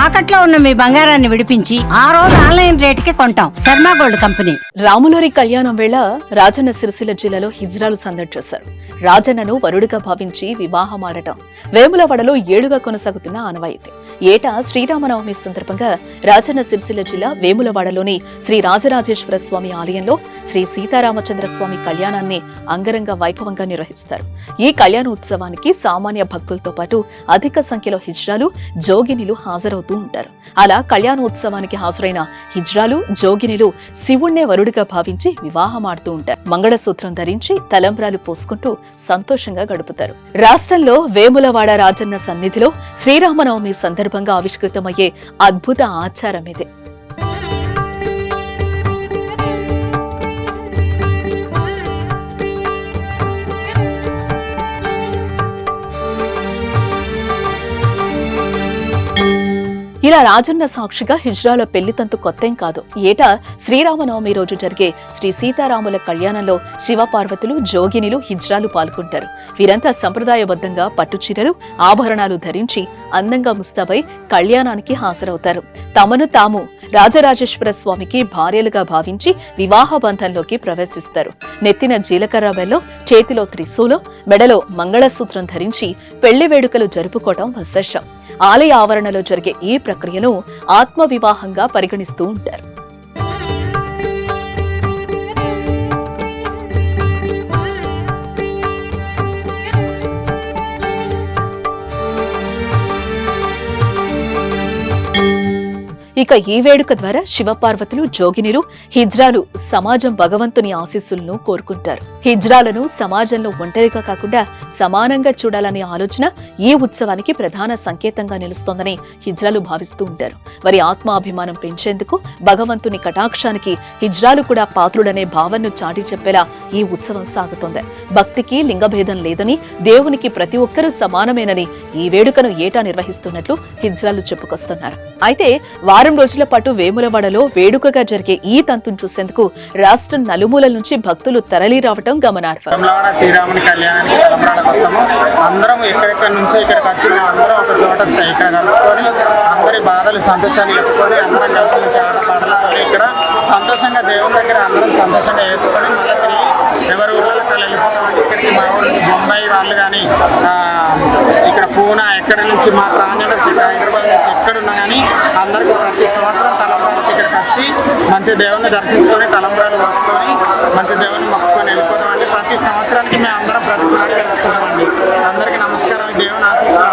తాకట్లో ఉన్న మీ బంగారాన్ని విడిపించి ఆ రోజు ఆన్లైన్ రేటుకి కొంటాం. Sharma gold company. రాములూరి కళ్యాణం వేళ రాజన్న సిరిసిల్ల జిల్లాలో హిజ్రాలు సందడి చేశారు. రాజన్నను వరుడిగా భావించి వివాహమాడటం వేములవాడలో ఏడుగా కొనసాగుతున్న ఆనవాయితీ. ఏటా శ్రీరామనవమి సందర్భంగా రాజన్న సిరిసిల్ల జిల్లా వేములవాడలోని శ్రీ రాజరాజేశ్వర స్వామి ఆలయంలో శ్రీ సీతారామచంద్ర స్వామి కళ్యాణాన్ని అంగరంగ వైభవంగా నిర్వహిస్తారు. ఈ కళ్యాణ ఉత్సవానికి సామాన్య భక్తులతో పాటు అధిక సంఖ్యలో హిజ్రాలు, జోగినిలు హాజరవుతూ ఉంటారు. అలా కళ్యాణోత్సవానికి హాజరైన హిజ్రాలు, జోగినిలు శివుణ్ణే వరుడిగా భావించి వివాహమాడుతూ ఉంటారు. మంగళసూత్రం ధరించి తలంబ్రాలు పోసుకుంటూ సంతోషంగా గడుపుతారు. రాష్ట్రంలో వేములవాడ రాజన్న సన్నిధిలో శ్రీరామనవమి సందర్భంగా ఆవిష్కృతమయ్యే అద్భుత ఆచారం ఇది. ఇలా రాజన్న సాక్షిగా హిజ్రాల పెళ్లితంతు కొత్తేం కాదు. ఏటా శ్రీరామనవమి రోజు జరిగే శ్రీ సీతారాముల కళ్యాణంలో శివపార్వతులు, జోగినిలు, హిజ్రాలు పాల్గొంటారు. వీరంతా సంప్రదాయబద్ధంగా పట్టుచీరలు, ఆభరణాలు ధరించి అందంగా ముస్తాబై కళ్యాణానికి హాజరవుతారు. తమను తాము రాజరాజేశ్వర స్వామికి భార్యలుగా భావించి వివాహ బంధంలోకి ప్రవేశిస్తారు. నెత్తిన జీలకర్ర వెల్లో, చేతిలో త్రిశూలం, మెడలో మంగళసూత్రం ధరించి పెళ్లి వేడుకలు జరుపుకోవటం విశేషం. ఆలయ ఆవరణలో జరిగే ఈ ప్రక్రియను ఆత్మ వివాహంగా పరిగణిస్తూ ఉంటారు. ఇక ఈ వేడుక ద్వారా శివపార్వతులు, జోగినిలు, హిజ్రాలు సమాజం భగవంతుని ఆశీస్సులను కోరుకుంటారు. హిజ్రాలను సమాజంలో ఒంటరిగా కాకుండా సమానంగా చూడాలనే ఆలోచన ఈ ఉత్సవానికి ప్రధాన సంకేతంగా నిలుస్తోందని హిజ్రాలు భావిస్తూ ఉంటారు. వారి ఆత్మాభిమానం పెంచేందుకు భగవంతుని కటాక్షానికి హిజ్రాలు కూడా పాత్రుడనే భావనను చాటి చెప్పేలా ఈ ఉత్సవం సాగుతోంది. భక్తికి లింగభేదం లేదని, దేవునికి ప్రతి ఒక్కరూ సమానమేనని ఈ వేడుకను ఏటా నిర్వహిస్తున్నట్లు హిజ్రాలు చెప్పుకొస్తున్నారు. అయితే వారం రోజుల పాటు వేములవాడలో వేడుకగా జరిగే ఈ తంతును చూసేందుకు రాష్ట్రం నలుమూలల నుంచి భక్తులు తరలి రావటం గమనార్హం. శ్రీరాముని కళ్యాణానికి తలంబ్రాలకు వస్తాము. అందరం ఎక్కడెక్కడి నుంచి ఇక్కడికి వచ్చి అందరం ఒక చోట ఇక్కడ కలుసుకొని అందరి బాధలు, సంతోషాలు చెప్పుకొని అందరం కలిసి నుంచి ఆట పాటలతో ఇక్కడ సంతోషంగా దేవుని దగ్గర అందరం సంతోషంగా వేసుకొని మళ్ళీ తిరిగి ఎవరి ఊళ్ళకి వెళ్ళిపోతామండి. ఇక్కడికి మా ఊళ్ళు బొంబాయి వాళ్ళు కానీ ఇక్కడ పూనా ఎక్కడి నుంచి మా ట్రాన్స్జెండర్స్ ఇక్కడ హైదరాబాద్ నుంచి ఎక్కడున్నా కానీ అందరికీ ప్రతి సంవత్సరం తలంబ్రాలకు ఇక్కడికి వచ్చి మంచి దేవుని దర్శించుకొని తలంబ్రాలు పోసుకొని మంచి దేవుని మొక్కుకొని వెళ్ళిపోతామండి. ప్రతి సంవత్సరానికి మేము అందరం ప్రతిసారి కలుసుకుంటామండి. అందరికీ నమస్కారం. దేవుని ఆశీస్సులు